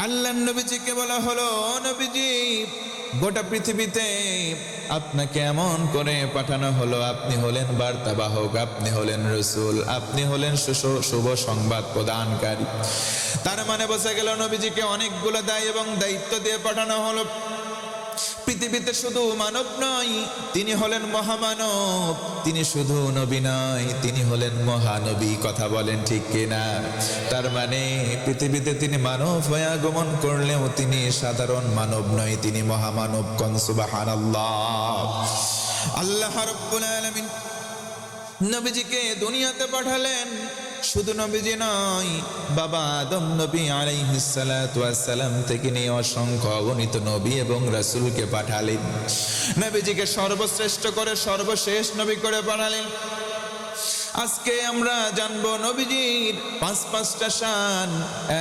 আল্লাহর নবীজিকে বলা হলো, নবীজি গোটা পৃথিবীতে আপনাকে এমন করে পাঠানো হলো, আপনি হলেন বার্তাবাহক, আপনি হলেন রাসূল, আপনি হলেন শুভ সংবাদ প্রদানকারী। তার মানে বোঝা গেল নবীজিকে অনেকগুলো দায় এবং দায়িত্ব দিয়ে পাঠানো হলো। পৃথিবীতে শুধু মানব নয়, তিনি হলেন মহামানব। তিনি শুধু নবী নয়, তিনি হলেন মহানবী। কথা বলেন ঠিক কিনা? তার মানে পৃথিবীতে তিনি মানব হয়ে আগমন করলেও তিনি সাধারণ মানব নয়, তিনি মহামানব। কোন সুবহানাল্লাহ। আল্লাহ রাব্বুল আলামিন নবীজিকে দুনিয়াতে পাঠালেন। শুধু নবীজি নয়, বাবা আদম নবী আলাইহিস সালাতু ওয়াস সালাম থেকে নিয়ে অসংখ্য অগণিত নবী এবং রাসূলকে পাঠালেন। নবীজিকে সর্বশ্রেষ্ঠ করে সর্বশেষ নবী করে পাঠালেন। আজকে আমরা জানবো নবীজির পাঁচটা শান।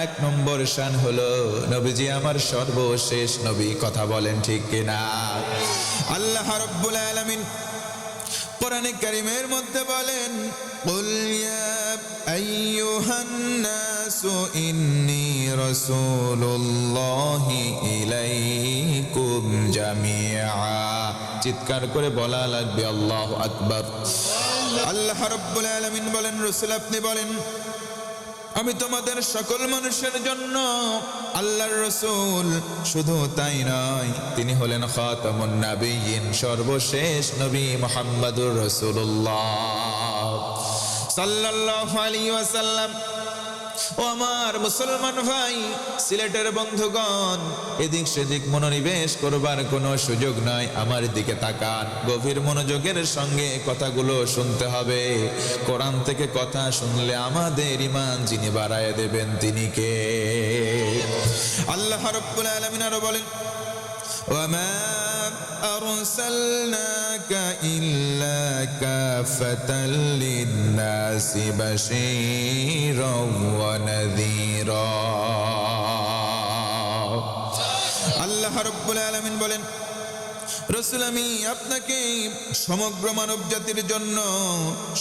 এক নম্বর শান হলো নবীজি আমার সর্বশেষ নবী। কথা বলেন ঠিক কিনা? আল্লাহ রাব্বুল আলামিন কোরআনে কারীমের মধ্যে বলেন, কুল ইয়া আইয়ুহান নাসু ইন্নী রাসূলুল্লাহি ইলাইকুম জামিআ। চিৎকার করে বলা লাগবে আল্লাহু আকবার। আল্লাহ রাব্বুল আলামিন বলেন, রাসূল আপনি বলেন, আমি তোমাদের সকল মানুষের জন্য আল্লাহর রাসূল। শুধু তাই নয়, তিনি হলেন খাতামুন নাবিয়্যিন, সর্বশেষ নবী মুহাম্মদুর রাসূলুল্লাহ সাল্লাল্লাহু আলাইহি ওয়াসাল্লাম। ও আমার মুসলমান ভাই, সিলেটের বন্ধুগণ, এদিক সেদিক মনোনিবেশ করবার কোনো সুযোগ নাই। আমার দিকে তাকান, গভীর মনোযোগের সঙ্গে কথাগুলো শুনতে হবে। কোরআন থেকে কথা শুনলে আমাদের ঈমান যিনি বাড়ায় দেবেন তিনি কে? আল্লাহ রাব্বুল আলামিন আরো বলেন, ওয়ামা আরসালনাকা ইল্লা কাফাতাল লিন্নাসি বাশীরাও ওয়া নাযীরা। আল্লাহ রাব্বুল আলামিন বলেন, রাসূল আমি আপনাকে সমগ্র মানব জাতির জন্য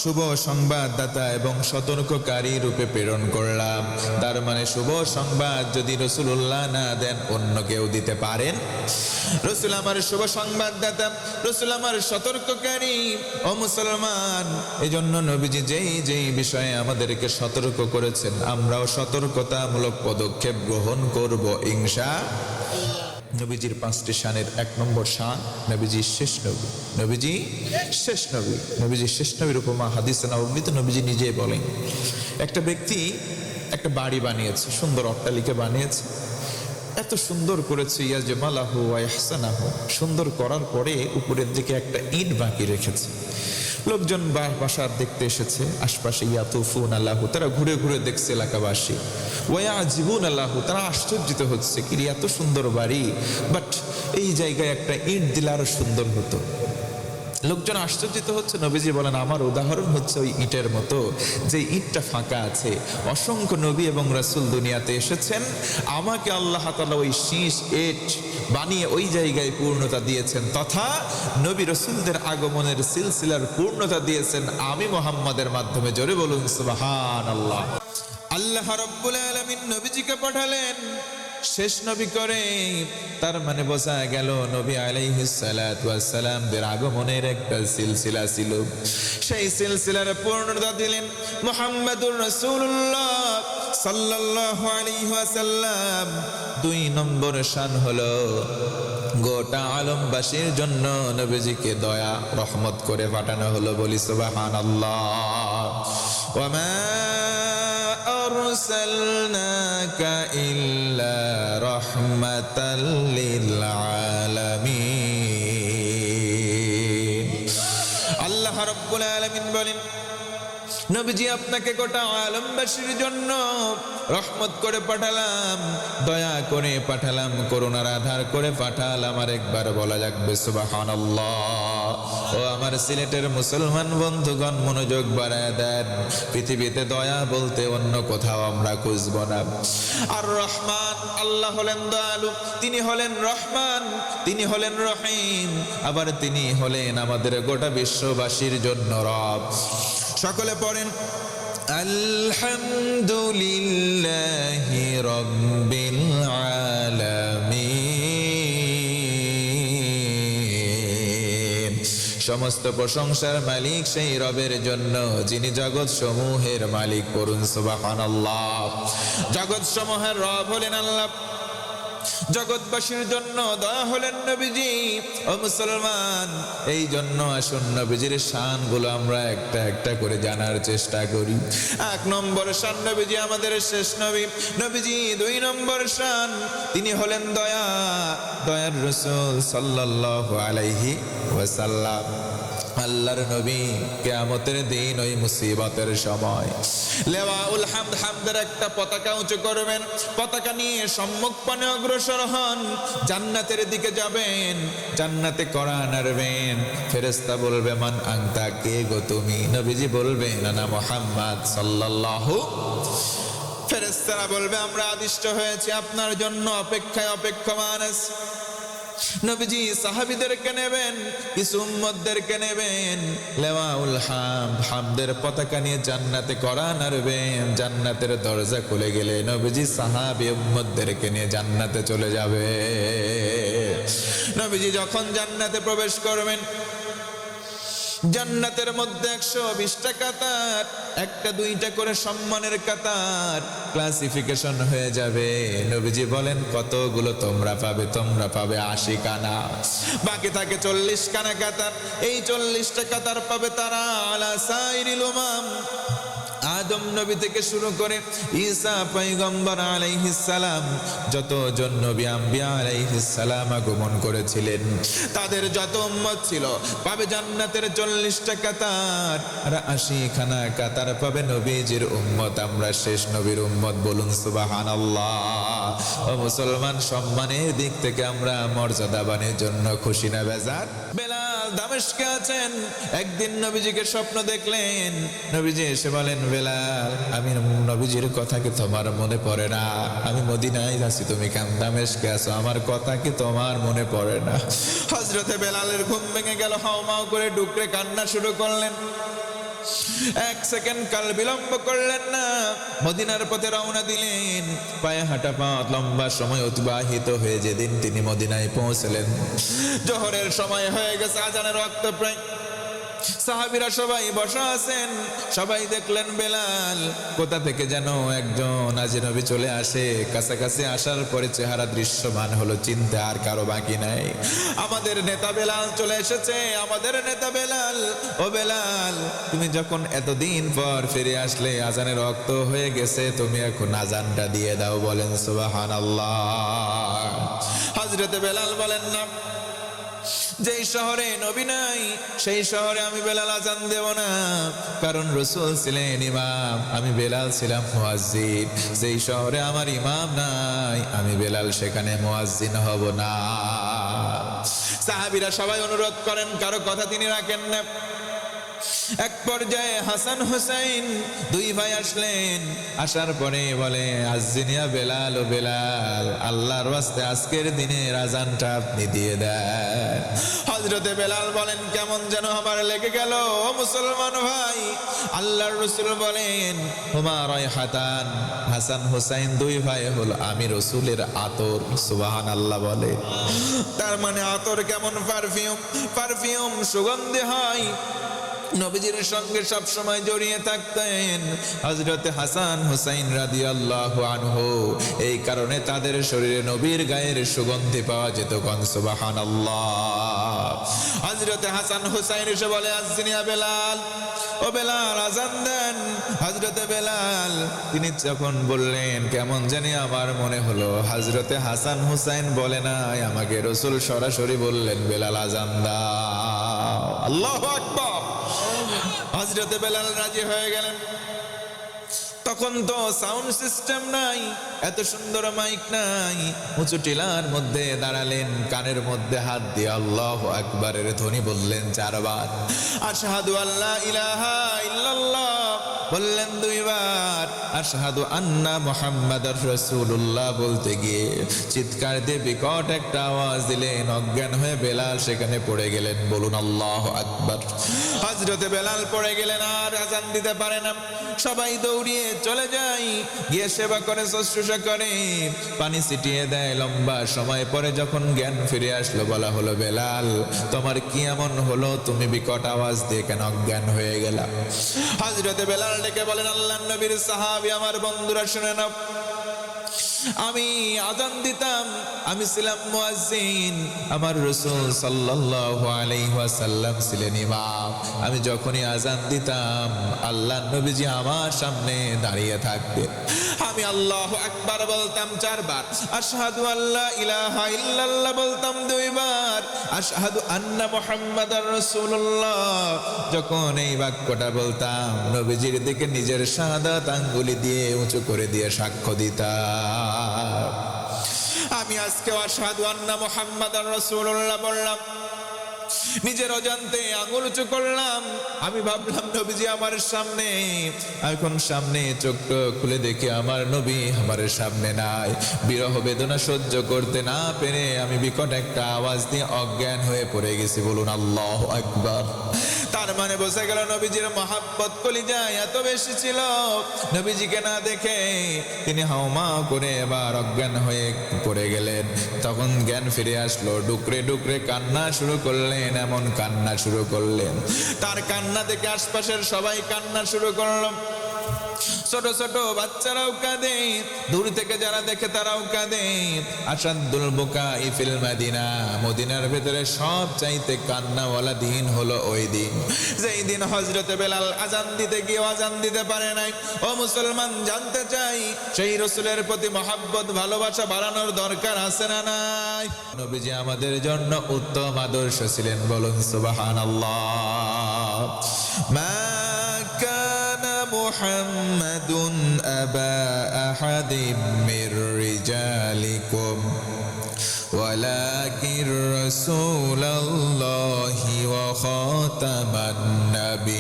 শুভ সংবাদদাতা এবং সতর্ককারী রূপে প্রেরণ করলাম। তার মানে শুভ সংবাদ যদি রাসূলুল্লাহ না দেন, অন্য কেউ দিতে পারেন? রাসূল আমার শুভ সংবাদদাতা, রাসূল আমার সতর্ককারী। ও মুসলমান, এজন্য নবীজি যেই বিষয়ে আমাদেরকে সতর্ক করেছেন, আমরাও সতর্কতামূলক পদক্ষেপ গ্রহণ করব ইনশাআল্লাহ। নবীজির পাঁচটি শানের এক নম্বর শান, নবীজি শেষ নবী। নবীজি শেষ নবী। নবীজি শেষ নবীর উপমা হাদিসে নববীতে নবীজি নিজেই বলেন, একটা ব্যক্তি একটা বাড়ি বানিয়েছে, সুন্দর অট্টালিকা বানিয়েছে, এত সুন্দর করেছে, ইয়াজমালাহু ওয়া ইহসানাহু, সুন্দর করার পরে উপরের দিকে একটা ইট বাকি রেখেছে। লোকজন বাসার দেখতে এসেছে, আশপাশে ইয়াতুফুন আল্লাহু, তারা ঘুরে ঘুরে দেখছে এলাকাবাসী। ওয়ায়াজিবুন আল্লাহু, তারা আশ্চর্যিত হচ্ছে, কি এত সুন্দর বাড়ি, বাট এই জায়গায় একটা ইট দিলে আরো সুন্দর হতো। লোকজন আশ্চর্যিত হচ্ছে। নবীজি বলেন, আমার উদাহরণ হচ্ছে ওই ইটের মতো, যে ইটটা ফাঁকা আছে। অসংখ্য নবী এবং রাসূল দুনিয়াতে এসেছেন, আমাকে আল্লাহ তাআলা ওই শীষ ইট বানিয়ে ওই জায়গায় পূর্ণতা দিয়েছেন, তথা নবী রাসূলদের আগমনের সিলসিলার পূর্ণতা দিয়েছেন আমি মুহাম্মাদের মাধ্যমে। জোরে বলুন সুবহানাল্লাহ। আল্লাহ রাব্বুল আলামিন নবীজিকে পাঠালেন শেষ নবী করে। তার মানে বোঝা গেল নবী আলাইহিস সালাতু ওয়াস সালামদের আগমনের একটা সিলসিলা ছিল, সেই সিলসিলার পূর্ণতা দিলেন মুহাম্মাদুর রাসূলুল্লাহ সাল্লাল্লাহু আলাইহি ওয়াসাল্লাম। দুই নম্বর শান হলো গোটা আলমবাসীর জন্য নবীজিকে দয়া রহমত করে পাঠানো হলো। বলি সুবহানাল্লাহ। ওয়ামা আরসালনাকা ইল্লা রাহমাতাল লিল আলামিন। আল্লাহ রাব্বুল আলামিন বলেন, নবীজি আপনাকে গোটা আলমবাসীর জন্য রহমত করে পাঠালাম, দয়া করে পাঠালাম, করুণার আধার করে পাঠালাম। আর একবার বলা যাবে সুবহানাল্লাহ। ও আমার সিলেটের মুসলমান বন্ধুগণ, মনোযোগ বাড়ায় দেন। পৃথিবীতে দয়া বলতে অন্য কোথাও আমরা খুঁজব না। আর রহমান, আল্লাহ হলেন দয়ালু, তিনি হলেন রহমান, তিনি হলেন রহিম, আবার তিনি হলেন আমাদের গোটা বিশ্ববাসীর জন্য রব। সকলে পড়েন, আলহামদুলিল্লাহি রাব্বিল আলামিন। সমস্ত প্রশংসার মালিক সেই রবের জন্য যিনি জগৎ সমূহের মালিক। করুন সুবহানাল্লাহ। জগৎ সমূহের রব হলেন আল্লাহ, জগৎবাসীর জন্য দয়া হলেন নবীজি। ও মুসলমান, এই জন্য আসুন নবীজির শানগুলো আমরা একটা একটা করে জানার চেষ্টা করি। 1 নম্বর শান, নবীজি আমাদের শেষ নবী। নবীজি 2 নম্বর শান, তিনি হলেন দয়া, দয়ার রাসূল সাল্লাল্লাহু আলাইহি ওয়াসাল্লাম। আল্লাহর নবী কিয়ামতের দিন ওই মুসিবতের সময় লেওয়াউল হামদ, হামদের একটা পতাকা উঁচু করবেন, পতাকা নিয়ে সম্মুখ পানে অগ্রসর হন, জান্নাতের দিকে যাবেন, জান্নাতে কড়া নাড়বেন। ফেরেশতা বলবে মান আনতা, কে গো তুমি? নবীজি বলবেন আনা মুহাম্মদ সাল্লাল্লাহু। ফেরেশতারা বলবে আমরা আদিষ্ট হয়েছি আপনার জন্য, অপেক্ষায় অপেক্ষমান আছি। নবীজি সাহাবীদেরকে নেবেন, কিছু উম্মতদেরকে নেবেন, লেওয়াউল হামদ, হামদের পতাকা নিয়ে জান্নাতে কড়া নাড়বেন। জান্নাতের দরজা খুলে গেলে নবীজি সাহাবী উম্মতদেরকে নিয়ে জান্নাতে চলে যাবে। নবীজি যখন জান্নাতে প্রবেশ করবেন, জান্নাতের মধ্যে 120টা কাতার, একটা দুইটা করে সম্মানের কাতার ক্লাসিফিকেশন হয়ে যাবে। নবীজি বলেন কতগুলো তোমরা পাবে? তোমরা পাবে 80 কানা, বাকি থাকে 40 কানা কাতার। এই 40টা কাতার পাবে তারা আলা সাইরিল উমাম, আদম নবী থেকে শুরু করে ঈসা পয়গম্বর আলাইহিস সালাম, যতজন নবী আম্বিয়া আলাইহিস সালাম আগমন করেছিলেন, তাদের যত উম্মত ছিল পাবে জান্নাতের 40টা কাতার। আর 80 খানা কাতার পাবে নবীজির উম্মত। আমরা শেষ নবীর উম্মত, বলুন সুবহানাল্লাহ। ও মুসলমান, সম্মানের দিক থেকে আমরা মর্যাদাবানের জন্য খুশি না বেজার? বেলাল দামেস্কে আছেন, একদিন নবীজিকে স্বপ্ন দেখলেন। নবীজি এসে বলেন বেলাল, আমি নবীজির কথা কি তোমার মনে পড়ে না? আমি মদিনায় আছি, তুমি কেন দামেস্কে আছো? আমার কথা কি তোমার মনে পড়ে না? হযরতে বেলালের ঘুম ভেঙে গেল, হাউমাউ করে ডুকরে কান্না শুরু করলেন। 1 সেকেন্ড কাল বিলম্ব করলেন না, মদিনার পথে রওনা দিলেন। পায়ে হাঁটা পথ, লম্বা সময় অতিবাহিত হয়ে যেদিন তিনি মদিনায় পৌঁছলেন, জোহরের সময় হয়ে গেছে, আজানের ওয়াক্ত প্রায়। সাহাবীরা সবাই বসা আছেন, সবাই দেখলেন বেলাল কোথা থেকে যেন একজন আজনবী চলে আসে। কাছাকাছি আসার পরে চেহারা দৃশ্যমান হলো, চিনতে আর কারো বাকি নাই। আমাদের নেতা বেলাল চলে এসেছে, আমাদের নেতা বেলাল। ও বেলাল, তুমি যখন এতদিন পর ফিরে আসলে, আজানের রক্ত হয়ে গেছে, তুমি এখন আজানটা দিয়ে দাও। বলেন সুবহানাল্লাহ। হযরতে বেলাল বলেন না, যেই শহরে নবী নাই সেই শহরে আমি বেলাল আজান দেব না, কারণ রাসূল ছিলেন ইমাম, আমি বেলাল ছিলাম মুয়াজ্জিন। যেই শহরে আমার ইমাম নাই, আমি বেলাল সেখানে মুয়াজ্জিন হব না। সাহাবীরা সবাই অনুরোধ করেন, কারো কথা তিনি রাখেন না। এক পর্যায়ে হাসান হুসাইন 2 ভাই আসলেন। আসার পরে বলে, আজ্জিনিয়া বেলাল, ও বেলাল, আল্লাহর ওয়াস্তে আজকের দিনের আজানটা আপনি দিয়ে দেন। হযরতে বেলাল বলেন, কেমন যেন আমার লেগে গেল। ও মুসলমান ভাই, আল্লাহর রাসূল বলেন, হুমা রায়হাতান, হাসান হুসাইন 2 ভাই হলো আমি রাসূলের আতর। সুবহানাল্লাহ বলে। তার মানে আতর কেমন? পারফিউম, পারফিউম সুগন্ধি হয়। নবীজির সঙ্গে সব সময় জড়িয়ে থাকতেন হযরতে হাসান হুসাইন রাদিয়াল্লাহু আনহু। এই কারণে তাদের শরীরে নবীর গায়ের সুগন্ধি পাওয়া যেত। কোন সুবহানাল্লাহ। হযরতে হাসান হুসাইন এসে বলে, আজ্জিনিয়া বেলাল, ও বেলাল আজান দেন। হযরতে বেলাল তিনি যখন বললেন, কেমন জানি আমার মনে হলো হযরতে হাসান হুসাইন বলে নাই, আমাকে রাসূল সরাসরি বললেন, বেলাল আজান দাও। আল্লাহু আকবার। হযরতে বেলাল রাজি হয়ে গেলেন। তখন তো সাউন্ড সিস্টেম নাই, এত সুন্দর মাইক নাই। উঁচু টিলার মধ্যে দাঁড়ালেন, কানের মধ্যে হাত দিয়ে আল্লাহু আকবারের ধ্বনি বললেন 4 বার। আশহাদু আল্লা ইলাহা ইল্লাল্লাহ বললেন দুইবার আশহাদু আন্না মুহাম্মাদুর রাসূলুল্লাহ বলতে গিয়ে চিৎকার দিয়ে বিকট একটা আওয়াজ দিলেন। অজ্ঞান হয়ে বেলাল সেখানে পড়ে গেলেন। বলুন আল্লাহু আকবার। হযরতে বেলাল পড়ে গেলেন, আর আজান দিতে পারে না। সবাই দৌড়িয়ে চলে যায়, গিয়ে সেবা করে, শুশ্রূষা করে, পানি ছিটিয়ে দেয়। লম্বা সময় পরে যখন জ্ঞান ফিরে আসলো, বলা হলো, বেলাল তোমার কি এমন হলো, তুমি বিকট আওয়াজ দিয়ে কেন অজ্ঞান হয়ে গেলা? হযরতে বেলাল ডেকে বলেন, আল্লাহর নবীর সাহাবী আমার বন্ধুরা শুনে নাও, আমি আজান দিতাম, আমি ছিলাম মুয়াজ্জিন, আমার রাসূল সাল্লাল্লাহু আলাইহি ওয়াসাল্লাম ছিলেন ইমাম। আমি যখনই আজান দিতাম আল্লাহর নবীজি আমার সামনে দাঁড়িয়ে থাকতেন। আমি আল্লাহু আকবার বলতাম 4 বার, আশহাদু আল্লা ইলাহা ইল্লাল্লাহ বলতাম 2 বার, আশহাদু আন্না মুহাম্মাদার রাসূলুল্লাহ। যখন এই বাক্যটা বলতাম নবীজির দিকে নিজের শাহাদাত আঙ্গুলি দিয়ে উঁচু করে দিয়ে সাক্ষ্য দিতাম। আমি আজকে আশহাদু আন্না মুহাম্মাদার রাসূলুল্লাহ বললাম, নিজের অজান্তে আঙুল উঁচু করলাম। আমি ভাবলাম নবীজি আমার সামনে, এখন সামনে চোখটা খুলে দেখি আমার নবী আমার সামনে নাই। বিরহ বেদনা সহ্য করতে না পেরে আমি বিকট একটা আওয়াজ দিয়ে অজ্ঞান হয়ে পড়ে গেছি। বলুন আল্লাহু আকবার। তার মানে বোঝা গেল নবীজির মহাব্বত কলিজায় এত বেশি ছিল, নবীজিকে না দেখে তিনি হাওমা করে এবার অজ্ঞান হয়ে পড়ে গেলেন। তখন জ্ঞান ফিরে আসলো, ডুকরে ডুকরে কান্না শুরু করলেন, এমন কান্না শুরু করলেন, তার কান্না দেখে আশপাশের সবাই কান্না শুরু করলো। ছোট ছোট বাচ্চারাও কাঁদে, দূর থেকে যারা দেখে তারাও কাঁদে। আসাদুল বুকাই ফিল মদিনা, মদিনার ভেতরে সব চাইতে কান্নাওয়ালা দিন হলো ওই দিন, যেই দিন হযরতে বেলাল আজান দিতে গিয়ে আজান দিতে পারে নাই। ও মুসলমান, জানতে চাই সেই রাসূলের প্রতি মহব্বত ভালোবাসা বাড়ানোর দরকার আছে না নাই? নবীজি আমাদের জন্য উত্তম আদর্শ ছিলেন। বলুন সুবহানাল্লাহ। মা محمد أبا أحد من رجالكم ولكن رسول الله وخاتم النبيين।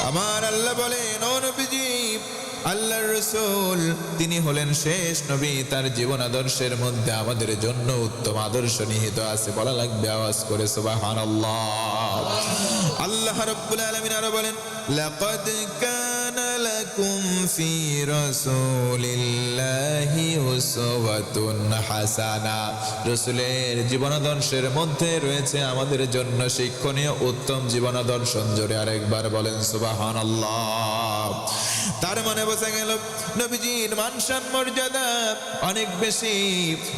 আমার আল্লাহ বলেন, ও নবীজি, আল্লাহর রাসূল তিনি হলেন শেষ নবী। তার জীবন আদর্শের মধ্যে আমাদের জন্য উত্তম আদর্শ নিহিত আছে। বলা লাগবে আওয়াজ করে সুবহানাল্লাহ। আল্লাহ রাব্বুল আলামিন আরো বলেন, লাকাদ কানা লাকুম ফি রাসূলিল্লাহি উসওয়াতুন হাসানা। রাসূলের জীবন আদর্শের মধ্যে রয়েছে আমাদের জন্য শিক্ষণীয় উত্তম জীবন আদর্শন। জোরে আরেকবার বলেন সুবহানাল্লাহ। তার মানে বোঝা গেল নবীজির মান-শান মর্যাদা অনেক বেশি,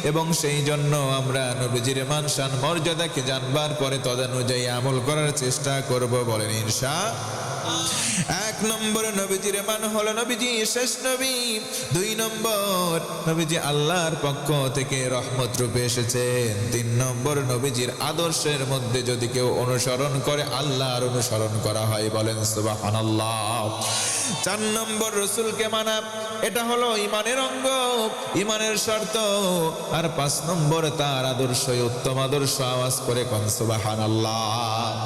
এবং সেই জন্য আমরা নবীজির মান-শান মর্যাদাকে জানবার পরে তদানুযায়ী আমল করার চেষ্টা করব। বলেন ইনশাআল্লাহ। 1 নম্বর নবীজির মান হলো নবীজি শেষ নবী। 2 নম্বর নবীজি আল্লাহর পক্ষ থেকে রহমত রূপে এসেছেন। 3 নম্বর নবীজির আদর্শের মধ্যে যদি কেউ অনুসরণ করে আল্লাহর অনুসরণ করা হয়। বলেন সুবহানাল্লাহ। 4 নম্বর রাসূলকে মানা, এটা হলো ঈমানের অঙ্গ, ঈমানের শর্ত। আর 5 নম্বর তার আদর্শই উত্তম আদর্শ। আওয়াজ করে কোন সুবহানাল্লাহ।